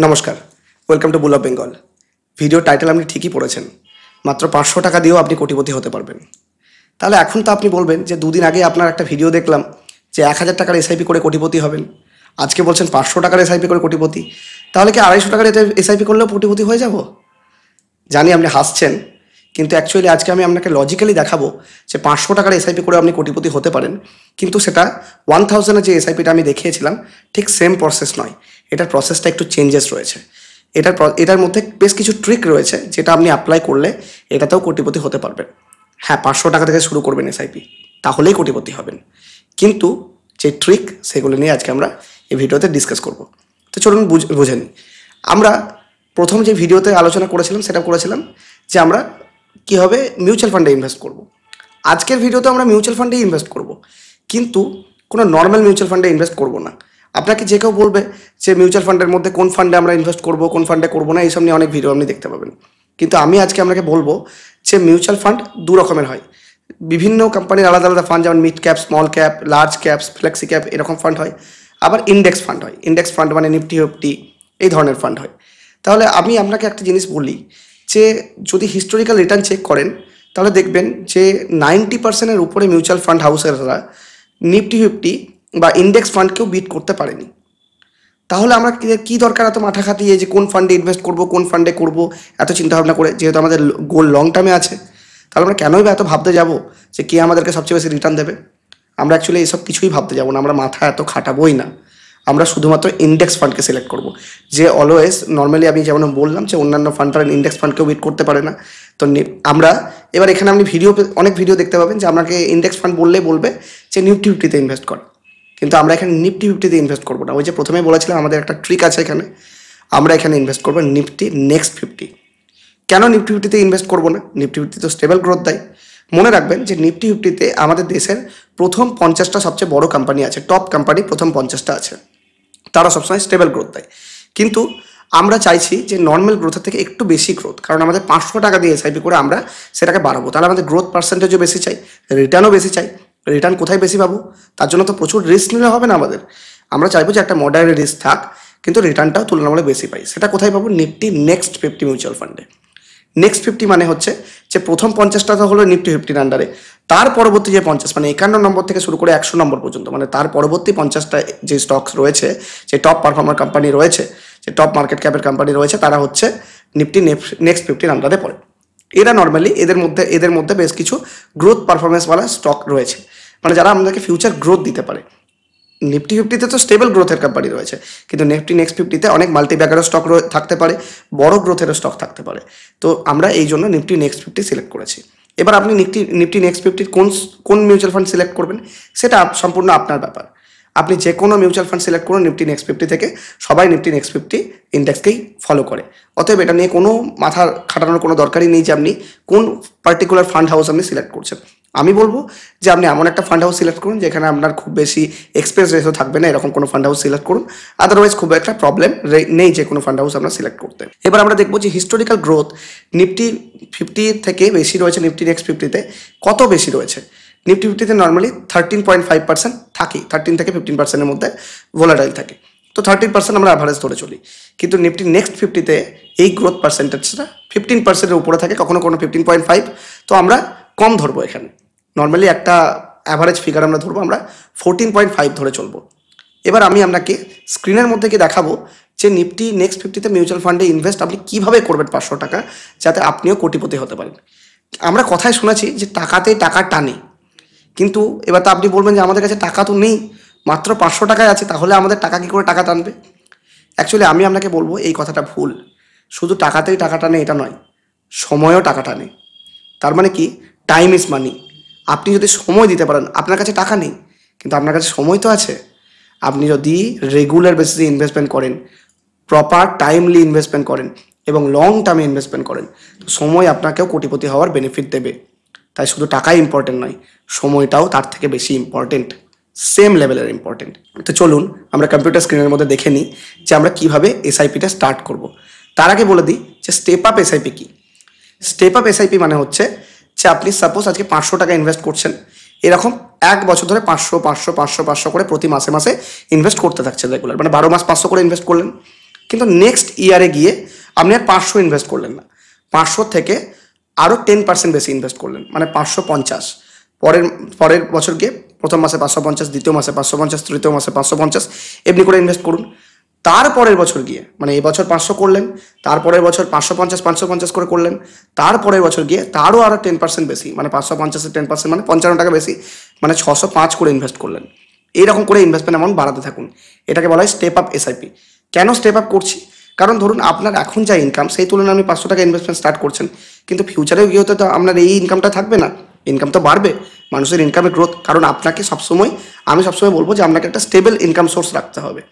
নমস্কার, welcome to bull of Bengal. Video title আপনি ঠিকই পড়েছেন, মাত্র 500 টাকা দিয়েও আপনি কোটিপতি হতে পারবেন। তাহলে এখন তো আপনি বলবেন যে দুদিন আগে আপনার একটা ভিডিও দেখলাম যে 1000 টাকার এসআইপি করে কোটিপতি হবেন, আজকে বলছেন 500 টাকার এসআইপি করে কোটিপতি। তাহলে কি 250 টাকার এসআইপি করলেও কোটিপতি হয়ে যাব? জানি আপনি হাসছেন, কিন্তু অ্যাকচুয়ালি আজকে আমি আপনাকে লজিক্যালি দেখাবো যে 500 টাকার এসআইপি করে আপনি কোটিপতি হতে পারেন, কিন্তু সেটা 1000-এর যে এসআইপিটা আমি দেখিয়েছিলাম ঠিক সেম প্রসেস নয়। এটার প্রসেসটা একটু চেঞ্জেস রয়েছে। এটার মধ্যে বেশ কিছু ট্রিক রয়েছে যেটা আপনি অ্যাপ্লাই করলে এটাতেও কোটিপতি হতে পারবেন। হ্যাঁ, 500 টাকা থেকে শুরু করবেন এসআইপি, তাহলেই কোটিপতি হবেন। কিন্তু যে ট্রিক সেগুলো নিয়ে আজকে আমরা এই ভিডিওতে ডিসকাস করব। তো চলুন বুঝে নিই। আমরা প্রথম যে ভিডিওতে আলোচনা করেছিলাম সেটা করেছিলাম যে আমরা কীভাবে মিউচুয়াল ফান্ডে ইনভেস্ট করব। আজকের ভিডিওতে আমরা মিউচুয়াল ফান্ডে ইনভেস্ট করব, কিন্তু কোনো নর্মাল মিউচুয়াল ফান্ডে ইনভেস্ট করব না। আপনাকে যে কেউ বলবে যে মিউচুয়াল ফান্ডের মধ্যে কোন ফান্ডে আমরা ইনভেস্ট করব, কোন ফান্ডে করবো না, এইসব নিয়ে অনেক ভিডিও আপনি দেখতে পাবেন। কিন্তু আমি আজকে আপনাকে বলবো যে মিউচুয়াল ফান্ড দু রকমের হয়। বিভিন্ন কোম্পানির আলাদা আলাদা ফান্ড, যেমন mid cap, small cap, large caps, flexi cap, এরকম ফান্ড হয়। আবার ইন্ডেক্স ফান্ড হয়। ইন্ডেক্স ফান্ড মানে নিফটি ফিফটি এই ধরনের ফান্ড হয়। তাহলে আমি আপনাকে একটা জিনিস বলি যে যদি হিস্টোরিক্যাল রিটার্ন চেক করেন তাহলে দেখবেন যে 90%-এর উপরে মিউচুয়াল ফান্ড হাউসেরা নিফটি ফিফটি বা ইন্ডেক্স ফান্ডকেও বিট করতে পারেনি। তাহলে আমরা কী দরকার এত মাথা খাটিয়ে যে কোন ফান্ডে ইনভেস্ট করব, কোন ফান্ডে করব, এত চিন্তাভাবনা করে, যেহেতু আমাদের গোল লং টার্মে আছে। তাহলে আমরা কেনই বা এত ভাবতে যাব যে কে আমাদেরকে সবচেয়ে বেশি রিটার্ন দেবে? আমরা অ্যাকচুয়ালি এইসব কিছুই ভাবতে যাব না, আমরা মাথা এত খাটাবোই না। আমরা শুধুমাত্র ইন্ডেক্স ফান্ডকে সিলেক্ট করব, যে অলওয়েজ নর্মালি আমি যেমন বললাম যে অন্যান্য ফান্ড তারা ইন্ডেক্স ফান্ডকেও বিট করতে পারে না। তো আমরা এবার এখানে আপনি অনেক ভিডিও দেখতে পাবেন যে আপনাকে ইন্ডেক্স ফান্ড বলবে যে নিফটি ফিফটিতে ইনভেস্ট কর, কিন্তু আমরা এখানে নিফটি ফিফটিতে ইনভেস্ট করবো না। ওই যে প্রথমে বলেছিলাম আমাদের একটা ট্রিক আছে এখানে, আমরা এখানে ইনভেস্ট করবো নিফটি নেক্সট 50। কেন নিফটি ফিফটিতে ইনভেস্ট করবো না? নিফটি ফিফটি তো স্টেবল গ্রোথ দেয়। মনে রাখবেন যে নিফটি ফিফটিতে আমাদের দেশের প্রথম 50টা সবচেয়ে বড় কোম্পানি আছে, টপ কোম্পানি প্রথম 50টা আছে, তারা সবসময় স্টেবল গ্রোথ দেয়। কিন্তু আমরা চাইছি যে নর্মাল গ্রোথের থেকে একটু বেশি গ্রোথ, কারণ আমাদের 500 টাকা দিয়ে এসআইপি করে আমরা সেটাকে বাড়াবো। তাহলে আমাদের গ্রোথ পার্সেন্টেজও বেশি চাই, রিটার্নও বেশি চাই। রিটার্ন কোথায় বেশি পাবো? তার জন্য তো প্রচুর রিস্ক নিলে হবে না আমাদের। আমরা চাইবো যে একটা মডারেট রিস্ক থাক, কিন্তু রিটার্নটাও তুলনামূলক বেশি পাই। সেটা কোথায় পাবো? নিফটি নেক্সট 50 মিউচুয়াল ফান্ডে। নেক্সট 50 মানে হচ্ছে যে প্রথম 50টা তো হলো নিফটি ফিফটির আন্ডারে, তার পরবর্তী যে 50 মানে 51 নম্বর থেকে শুরু করে 100 নম্বর পর্যন্ত, মানে তার পরবর্তী 50টা যে স্টকস রয়েছে, যে টপ পারফর্মার কোম্পানি রয়েছে, যে টপ মার্কেট ক্যাপের কোম্পানি রয়েছে, তারা হচ্ছে নিফটি নেক্সট 50-র আন্ডারে পড়ে। এরা নর্মালি এদের মধ্যে বেশ কিছু গ্রোথ পারফরমেন্সওয়ালা স্টক রয়েছে, মানে যারা আমাদেরকে ফিউচার গ্রোথ দিতে পারে। নিফটি ফিফটিতে তো স্টেবল গ্রোথের কোম্পানি রয়েছে, কিন্তু নিফটি নেক্সট 50-তে অনেক মাল্টিব্যাগেরও স্টক থাকতে পারে, বড় গ্রোথেরও স্টক থাকতে পারে। তো আমরা এই জন্য নিফটি নেক্সট 50 সিলেক্ট করেছি। এবার আপনি নিফটি নেক্সট 50-র কোন মিউচুয়াল ফান্ড সিলেক্ট করবেন সেটা সম্পূর্ণ আপনার ব্যাপার। আপনি যে কোনো মিউচুয়াল ফান্ড সিলেক্ট করুন নিফটি নেক্সট 50 থেকে, সবাই নিফটি নেক্সট 50 ইন্ডেক্সকেই ফলো করে। অতএব এটা নিয়ে কোনো মাথা খাটানোর কোনো দরকারই নেই যে আপনি কোন পার্টিকুলার ফান্ড হাউস আপনি সিলেক্ট করছেন। আমি বলবো যে আপনি এমন একটা ফান্ড হাউস সিলেক্ট করুন যেখানে আপনার খুব বেশি এক্সপেন্স রেশিও থাকবে না, এরকম কোনো ফান্ড হাউস সিলেক্ট করুন। আদারওয়াইজ খুব একটা প্রবলেম নেই যে কোনো ফান্ড হাউস আমরা সিলেক্ট করতে। এবার আমরা দেখবো যে হিস্টোরিক্যাল গ্রোথ নিফটি 50 থেকে বেশি রয়েছে, নিফটি নেক্সট 50-তে কত বেশি রয়েছে? নিফটি ফিফটিতে নর্মালি 13.5% থাকে, 13 থেকে 15%-এর মধ্যে ভোলাটাইল থাকে। তো 13% আমরা অ্যাভারেজ ধরে চলি, কিন্তু নিফটি নেক্সট 50-তে এই গ্রোথ পার্সেন্টেজটা 15%-এর উপরে থাকে, কখনো 15.5। তো আমরা কম ধরবো এখানে, নর্মালি একটা অ্যাভারেজ ফিগার আমরা ধরবো, আমরা 14.5 ধরে চলবো। এবার আমি আপনাকে স্ক্রিনের মধ্যে গিয়ে দেখাবো যে নিফটি নেক্সট 50-তে মিউচুয়াল ফান্ডে ইনভেস্ট আপনি কীভাবে করবেন 500 টাকা, যাতে আপনিও কোটিপতি হতে পারেন। আমরা কথায় শুনেছি যে টাকাতে টাকা টানে, কিন্তু এবার তো আপনি বলবেন যে আমাদের কাছে টাকা তো নেই, মাত্র 500 টাকায় আছে, তাহলে আমাদের টাকা কী করে টাকা টানবে? অ্যাকচুয়ালি আমি আপনাকে বলবো এই কথাটা ভুল। শুধু টাকাতেই টাকা টানে এটা নয়, সময়ও টাকা টানে। তার মানে কি? Time is money. আপনি যদি সময় দিতে পারেন, আপনার কাছে টাকা নেই কিন্তু আপনার কাছে সময় তো আছে। আপনি যদি রেগুলার বেসিসে ইনভেস্টমেন্ট করেন, প্রপার টাইমলি ইনভেস্টমেন্ট করেন এবং লং টার্মে ইনভেস্টমেন্ট করেন, তো সময় আপনাকেও কোটিপতি হওয়ার বেনিফিট দেবে। তাই শুধু টাকাই ইম্পর্টেন্ট নয়, সময়টাও তার থেকে বেশি ইম্পর্টেন্ট, সেম লেভেলের ইম্পর্টেন্ট। তো চলুন আমরা কম্পিউটার স্ক্রিনের মধ্যে দেখে নিই যে আমরা কীভাবে এসআইপিটা স্টার্ট করব। তার আগে বলে দিই যে স্টেপ আপ এসআইপি কী। স্টেপ আপ এসআইপি মানে হচ্ছে যে আপনি সাপোজ আজকে 500 টাকা ইনভেস্ট করছেন, এরকম 1 বছর ধরে 500 করে প্রতি মাসে মাসে ইনভেস্ট করতে থাকছেন রেগুলার, মানে 12 মাস 500 করে ইনভেস্ট করলেন। কিন্তু নেক্সট ইয়ারে গিয়ে আপনি আর 500 ইনভেস্ট করলেন না, 500 থেকে আরও 10% বেশি ইনভেস্ট করলেন, মানে 550। পরের পরের বছর গিয়ে প্রথম মাসে 550, দ্বিতীয় মাসে 550, তৃতীয় মাসে 550, এমনি করে ইনভেস্ট করুন। তারপরের বছর গিয়ে, মানে এই বছর 500 করলেন, তারপরের বছর 550 550 করে করলেন, তারপরের বছর গিয়ে তারও আরও 10% বেশি, মানে 550-এর 10% মানে 55 টাকা বেশি, মানে 605 করে ইনভেস্ট করলেন। এইরকম করে ইনভেস্টমেন্ট অ্যামাউন্ট বাড়াতে থাকুন। এটাকে বলা হয় স্টেপ আপ এসআইপি। কেন স্টেপ আপ করছি? কারণ ধরুন আপনার এখন যা ইনকাম সেই তুলনায় আপনি 500 টাকা ইনভেস্টমেন্ট স্টার্ট করছেন, কিন্তু ফিউচারেও গিয়ে তো আপনার এই ইনকামটা থাকবে না, ইনকাম তো বাড়বে। মানুষের ইনকামের গ্রোথ, কারণ আপনাকে সবসময়, আমি সবসময় বলবো যে আপনাকে একটা স্টেবল ইনকাম সোর্স রাখতে হবে,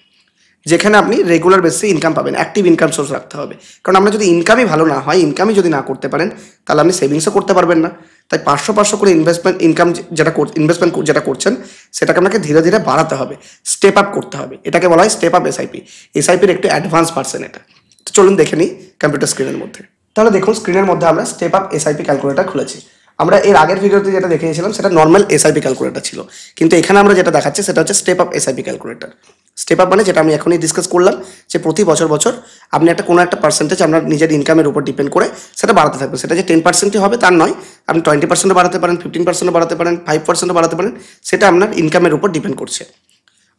যেখানে আপনি রেগুলার বেসিসে ইনকাম পাবেন, অ্যাক্টিভ ইনকাম সোর্স রাখতে হবে। কারণ আপনার যদি ইনকামই ভালো না হয়, ইনকামই যদি না করতে পারেন, তাহলে আপনি সেভিংসও করতে পারবেন না। তাই 500 করে ইনভেস্টমেন্ট যেটা করছেন সেটাকে আপনাকে ধীরে ধীরে বাড়াতে হবে, স্টেপ আপ করতে হবে। এটাকে বলা হয় স্টেপ আপ এসআইপি। এসআইপির একটু অ্যাডভান্স ভার্সন এটা। তো চলুন দেখে নিই কম্পিউটার স্ক্রিনের মধ্যে। তাহলে দেখুন স্ক্রিনের মধ্যে আমরা স্টেপ আপ এসআইপি ক্যালকুলেটর খুলেছি। আমরা এর আগের ভিডিওতে যেটা দেখিয়েছিলাম সেটা নর্মাল এসআইপি ক্যালকুলেটর ছিল, কিন্তু এখানে আমরা যেটা দেখাচ্ছি সেটা হচ্ছে step up SIP calculator. Step up মানে যেটা আমি এখনই ডিসকাস করলাম, যে প্রতি বছর বছর আপনি একটা কোনো একটা পার্সেন্টেজ আপনার নিজের ইনকামের উপর ডিপেন্ড করে সেটা বাড়াতে থাকবে। সেটা যে 10%ই হবে তার নয়, আপনি 20% বাড়াতে পারেন, 15% বাড়াতে পারেন, 5% বাড়াতে পারেন, সেটা আপনার ইনকামের উপর ডিপেন্ড করছে।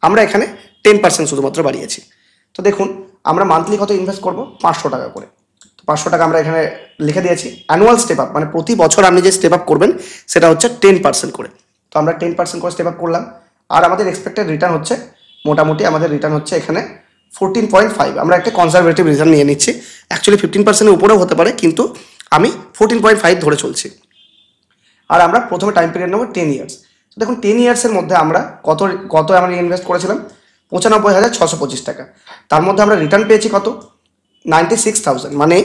আমরা এখানে 10% শুধুমাত্র বাড়িয়েছি। তো দেখুন আমরা মান্থলি কত ইনভেস্ট করবো, 500 টাকা করে। 500 টাকা আমরা এখানে লিখে দিয়েছি। অ্যানুয়াল স্টেপ আপ মানে প্রতি বছর আপনি যে স্টেপ আপ করবেন সেটা হচ্ছে 10% করে। তো আমরা 10% করে স্টেপ আপ করলাম। আর আমাদের এক্সপেক্টেড রিটার্ন হচ্ছে, মোটামুটি আমাদের রিটার্ন হচ্ছে এখানে 14.5। আমরা একটা কনজারভেটিভ রিটার্ন নিয়ে নিচ্ছি। অ্যাকচুয়ালি 15%-এর উপরেও হতে পারে, কিন্তু আমি 14.5 ধরে চলছি। আর আমরা প্রথমে টাইম পিরিয়ড নেবো 10 ইয়ার্স। তো দেখুন 10 ইয়ার্সের মধ্যে আমরা কত আমরা ইনভেস্ট করেছিলাম, 95,625 টাকা। তার মধ্যে আমরা রিটার্ন পেয়েছি কত, 96,000, মানে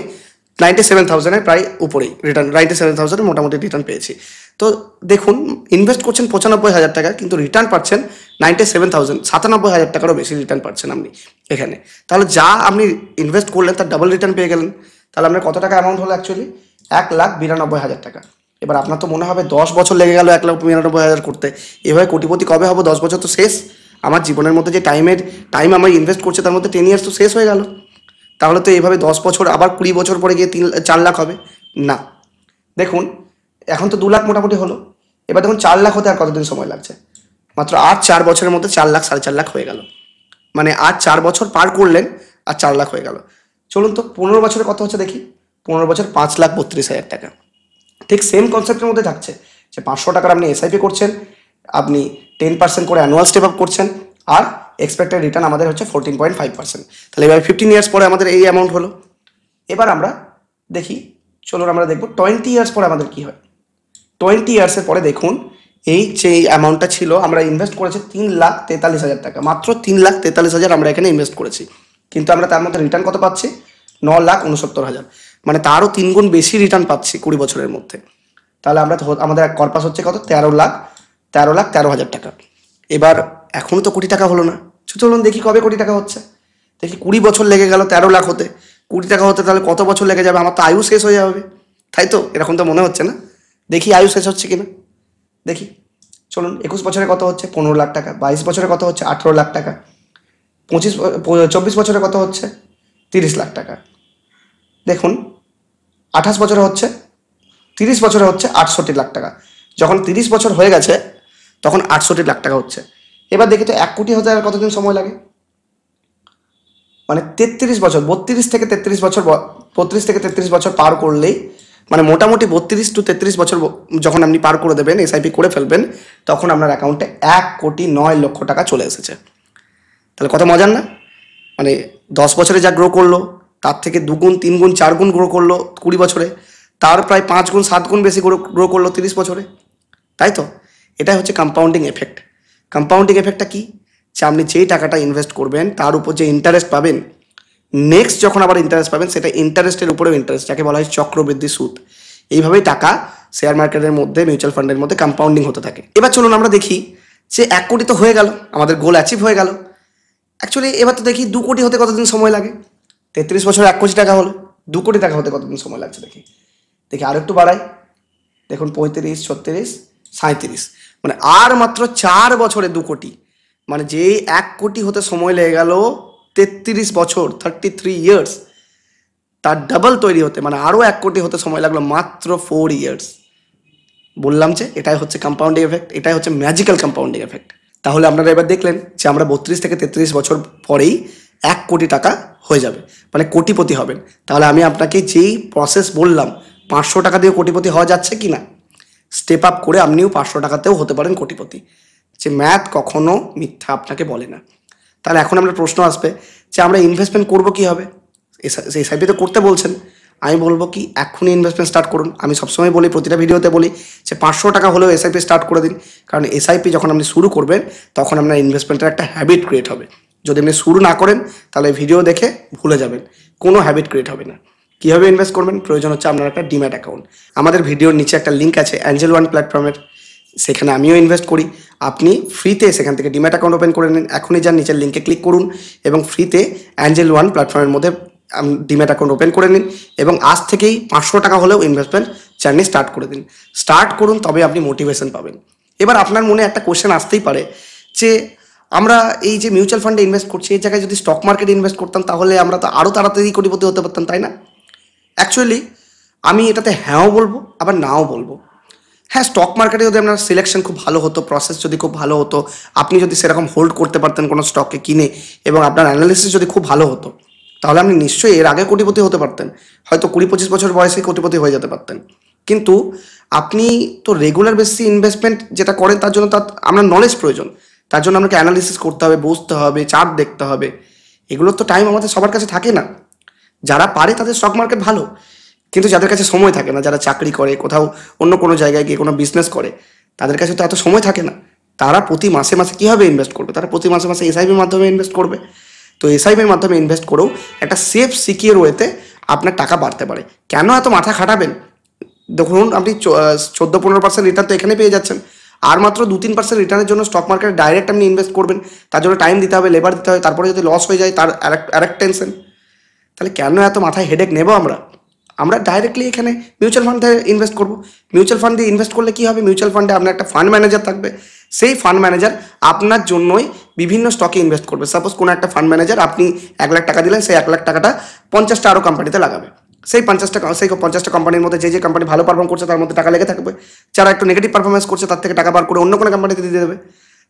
97,000-এর প্রায় উপরেই রিটার্ন, 97,000-এর মোটামুটি রিটার্ন পেয়েছি। তো দেখুন ইনভেস্ট করছেন 95,000 টাকা, কিন্তু রিটার্ন পাচ্ছেন 97,000, 97,000 টাকারও বেশি রিটার্ন পাচ্ছেন আপনি এখানে। তাহলে যা আপনি ইনভেস্ট করলেন তার ডাবল রিটার্ন পেয়ে গেলেন। তাহলে আপনার কত টাকা অ্যামাউন্ট হলো, অ্যাকচুয়ালি 1,92,000 টাকা। এবার আপনার তো মনে হবে 10 বছর লেগে গেল 1,92,000 করতে, এভাবে কোটিপতি কবে হবো, 10 বছর তো শেষ। আমার জীবনের মধ্যে যে টাইম আমি ইনভেস্ট করছি তার মধ্যে 10 ইয়ার্স তো শেষ হয়ে গেল। তাহলে তো এইভাবে 10 বছর আবার 20 বছর পরে গিয়ে 4 লাখ হবে না। দেখুন এখন তো 2 লাখ মোটামুটি হলো। এবার দেখুন 4 লাখ হতে আর কতদিন সময় লাগছে, মাত্র আর 4 বছরের মধ্যে 4 লাখ 4.5 লাখ হয়ে গেল। মানে আর 4 বছর পার করলেন আর 4 লাখ হয়ে গেল। চলুন তো 15 বছরে কত হচ্ছে দেখি। 15 বছর 5,32,000 টাকা। ঠিক সেম কনসেপ্টের মধ্যে থাকছে, যে 500 টাকার আপনি এসআইপি করছেন, আপনি 10% করে অ্যানুয়াল স্টেপ আপ করছেন, আর এক্সপেক্টেড রিটার্ন আমাদের হচ্ছে 14.5%। তাহলে এবার 15 ইয়ার্স পরে আমাদের এই অ্যামাউন্ট হলো। এবার আমরা দেখি, চলুন আমরা দেখব 20 ইয়ার্স পরে আমাদের কী হয়। 20 ইয়ার্সের পরে দেখুন এই যে অ্যামাউন্টটা ছিল, আমরা ইনভেস্ট করেছি 3,43,000 টাকা, মাত্র 3,43,000 আমরা এখানে ইনভেস্ট করেছি, কিন্তু আমরা তার মধ্যে রিটার্ন কত পাচ্ছি, 9,69,000, মানে তারও 3 গুণ বেশি রিটার্ন পাচ্ছি 20 বছরের মধ্যে। তাহলে আমাদের কর্পাস হচ্ছে কত, 13,13,13,000 টাকা। এবার এখনও তো কোটি টাকা হলো না। চলুন দেখি কবে কোটি টাকা হচ্ছে। দেখি 20 বছর লেগে গেল 13 লাখ হতে, কোটি টাকা হতে তাহলে কত বছর লেগে যাবে, আমার তো আয়ু শেষ হয়ে যাবে, তাই তো? এরকম তো মনে হচ্ছে না। দেখি আয়ু শেষ হচ্ছে কিনা দেখি। চলুন 21 বছরে কত হচ্ছে, 15 লাখ টাকা। 22 বছরে কত হচ্ছে, 18 লাখ টাকা। 24 বছরে কত হচ্ছে, 30 লাখ টাকা। দেখুন 28 বছরে হচ্ছে, 30 বছরে হচ্ছে 68 লাখ টাকা। যখন 30 বছর হয়ে গেছে তখন 68 লাখ টাকা হচ্ছে। এবার দেখি তো 1 কোটি হতে আর কতদিন সময় লাগে, মানে 33 বছর, 32 থেকে 33 বছর, 32 থেকে 33 বছর পার করলেই, মানে মোটামুটি 32 টু 33 বছর যখন আপনি পার করে দেবেন, এসআইপি করে ফেলবেন, তখন আপনার অ্যাকাউন্টে 1,09,00,000 টাকা চলে এসেছে। তাহলে কত মজার না? মানে 10 বছরে যা গ্রো করলো তার থেকে 2 গুণ 3 গুণ 4 গুণ গ্রো করলো 20 বছরে, তার প্রায় 5 গুণ 7 গুণ বেশি গ্রো করলো 30 বছরে, তাই তো? এটাই হচ্ছে কম্পাউন্ডিং এফেক্ট। কম্পাউন্ডিং এফেক্টটা কি, যে আপনি যেই টাকাটা ইনভেস্ট করবেন তার উপর যে ইন্টারেস্ট পাবেন, নেক্সট যখন আবার ইন্টারেস্ট পাবেন সেটা ইন্টারেস্টের উপরেও ইন্টারেস্ট, যাকে বলা হয় চক্রবৃদ্ধি সুদ। এইভাবেই টাকা শেয়ার মার্কেটের মধ্যে, মিউচুয়াল ফান্ডের মধ্যে কম্পাউন্ডিং হতে থাকে। এবার চলুন আমরা দেখি যে 1 কোটি তো হয়ে গেল, আমাদের গোল অ্যাচিভ হয়ে গেল। অ্যাকচুয়ালি এবার তো দেখি 2 কোটি হতে কতদিন সময় লাগে। 33 বছরে 1 কোটি টাকা হলো, 2 কোটি টাকা হতে কতদিন সময় লাগছে দেখি। আর একটু বাড়াই, দেখুন 35, 36, 37, মানে আর মাত্র 4 বছরে 2 কোটি। মানে যেই 1 কোটি হতে সময় লেগে গেল 33 বছর, 33 ইয়ার্স, তার ডাবল তৈরি হতে, মানে আরও 1 কোটি হতে সময় লাগলো মাত্র 4 ইয়ার্স। বললাম যে এটাই হচ্ছে কম্পাউন্ডিং এফেক্ট, এটাই হচ্ছে ম্যাজিক্যাল কম্পাউন্ডিং এফেক্ট। তাহলে আপনারা এবার দেখলেন যে আমরা 32 থেকে 33 বছর পরেই 1 কোটি টাকা হয়ে যাবে, মানে কোটিপতি হবেন। তাহলে আমি আপনাকে যেই প্রসেস বললাম, 500 টাকা দিয়ে কোটিপতি হওয়া যাচ্ছে কি না, স্টেপ আপ করে আপনিও 500 টাকাতেও হতে পারেন কোটিপতি। যে ম্যাথ কখনো মিথ্যা আপনাকে বলে না। তাহলে এখন আমরা প্রশ্ন আসবে যে আমরা ইনভেস্টমেন্ট করবো কীভাবে? এসআইপি তো করতে বলছেন, আমি বলবো কি এখনই ইনভেস্টমেন্ট স্টার্ট করুন। আমি সবসময় বলি, প্রতিটা ভিডিওতে বলি যে 500 টাকা হলেও এসআইপি স্টার্ট করে দিন। কারণ এসআইপি যখন আপনি শুরু করবেন তখন আপনার ইনভেস্টমেন্টের একটা হ্যাবিট ক্রিয়েট হবে। যদি আপনি শুরু না করেন তাহলে ভিডিও দেখে ভুলে যাবেন, কোনো হ্যাবিট ক্রিয়েট হবে না। কীভাবে ইনভেস্ট করবেন? প্রয়োজন হচ্ছে আপনার একটা ডিম্যাট অ্যাকাউন্ট। আমাদের ভিডিওর নিচে একটা লিঙ্ক আছে অ্যাঞ্জেল ওয়ান প্ল্যাটফর্মের, সেখানে আমিও ইনভেস্ট করি। আপনি ফ্রিতে সেখান থেকে ডিম্যাট অ্যাকাউন্ট ওপেন করে নিন। এখনই যান, নিচের লিঙ্কে ক্লিক করুন এবং ফ্রিতে অ্যাঞ্জেল ওয়ান প্ল্যাটফর্মের মধ্যে ডিম্যাট অ্যাকাউন্ট ওপেন করে নিন এবং আজ থেকেই 500 টাকা হলেও ইনভেস্টমেন্ট জার্নি স্টার্ট করে দিন। স্টার্ট করুন, তবে আপনি মোটিভেশন পাবেন। এবার আপনার মনে একটা কোশ্চেন আসতেই পারে যে আমরা এই যে মিউচুয়াল ফান্ডে ইনভেস্ট করছি, এই জায়গায় যদি স্টক মার্কেটে ইনভেস্ট করতাম তাহলে আমরা তো আরও তাড়াতাড়ি কোটিপতি হতে পারতাম, তাই না? অ্যাকচুয়ালি আমি এটাতে হ্যাঁও বলবো আবার নাও বলবো। হ্যাঁ, স্টক মার্কেটে যদি আপনার সিলেকশন খুব ভালো হতো, প্রসেস যদি খুব ভালো হতো, আপনি যদি সেরকম হোল্ড করতে পারতেন কোনো স্টককে কিনে এবং আপনার অ্যানালিসিস যদি খুব ভালো হতো, তাহলে আপনি নিশ্চয়ই এর আগে কোটিপতি হতে পারতেন। হয়তো 20-25 বছর বয়সে কোটিপতি হয়ে যেতে পারতেন। কিন্তু আপনি তো রেগুলার বেসিসে ইনভেস্টমেন্ট যেটা করেন তার জন্য আপনার নলেজ প্রয়োজন। তার জন্য আপনাকে অ্যানালিসিস করতে হবে, বসতে হবে, চার্ট দেখতে হবে। এগুলোর তো টাইম আমাদের সবার কাছে থাকে না। যারা পারে তাদের স্টক মার্কেট ভালো, কিন্তু যাদের কাছে সময় থাকে না, যারা চাকরি করে, কোথাও অন্য কোনো জায়গায় গিয়ে কোনো বিজনেস করে, তাদের কাছে তো এত সময় থাকে না। তারা প্রতি মাসে মাসে কীভাবে ইনভেস্ট করবে? তারা প্রতি মাসে মাসে এসআইপির মাধ্যমে ইনভেস্ট করবে। তো এসআইপির মাধ্যমে ইনভেস্ট করেও একটা সেফ সিকিউর ওয়েতে আপনার টাকা বাড়তে পারে। কেন এত মাথা খাটাবেন? দেখুন, আপনি 14-15% রিটার্ন তো এখানে পেয়ে যাচ্ছেন। আর মাত্র 2-3% রিটার্নের জন্য স্টক মার্কেটে ডাইরেক্ট আপনি ইনভেস্ট করবেন, তার জন্য টাইম দিতে হবে, লেবার দিতে হবে, তারপরে যদি লস হয়ে যায় তার আরেক টেনশন। তাহলে কেন এত মাথায় হেডেক নেব? আমরা ডাইরেক্টলি এখানে মিউচুয়াল ফান্ডে ইনভেস্ট করব। মিউচুয়াল ফান্ড দিয়ে ইনভেস্ট করলে কী হবে? মিউচুয়াল ফান্ডে আপনার একটা ফান্ড ম্যানেজার থাকবে। সেই ফান্ড ম্যানেজার আপনার জন্যই বিভিন্ন স্টকে ইনভেস্ট করবে। সাপোজ কোনো একটা ফান্ড ম্যানেজার, আপনি 1 লাখ টাকা দিলেন, সেই 1 লাখ টাকাটা 50টা আরও কোম্পানিতে লাগাবে। সেই 50টা কোম্পানির মধ্যে যে কোম্পানি ভালো পারফর্ম করছে তার মধ্যে টাকা লেগে থাকবে। যারা একটু নেগেটিভ পারফরমেন্স করছে তার থেকে টাকা বার করে অন্য কোনো কোম্পানিতে দিয়ে দেবে।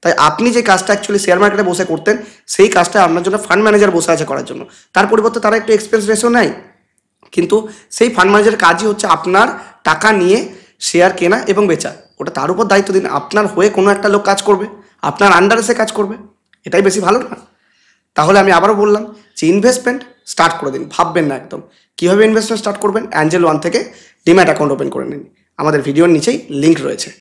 তাই আপনি যে কাজটা অ্যাকচুয়ালি শেয়ার মার্কেটে বসে করতেন, সেই কাজটা আপনার জন্য ফান্ড ম্যানেজার বসে আছে করার জন্য। তার পরিবর্তে তারা একটু এক্সপেন্স রেশিও নেয়, কিন্তু সেই ফান্ড ম্যানেজারের কাজই হচ্ছে আপনার টাকা নিয়ে শেয়ার কেনা এবং বেচা। ওটা তার উপর দায়িত্ব দিন। আপনার হয়ে কোনো একটা লোক কাজ করবে, আপনার আন্ডারে সে কাজ করবে। এটাই বেশি ভালো না? তাহলে আমি আবারও বললাম যে ইনভেস্টমেন্ট স্টার্ট করে দিন, ভাববেন না একদম। কীভাবে ইনভেস্টমেন্ট স্টার্ট করবেন? অ্যাঞ্জেল ওয়ান থেকে ডিম্যাট অ্যাকাউন্ট ওপেন করে নিন। আমাদের ভিডিওর নিচেই লিঙ্ক রয়েছে।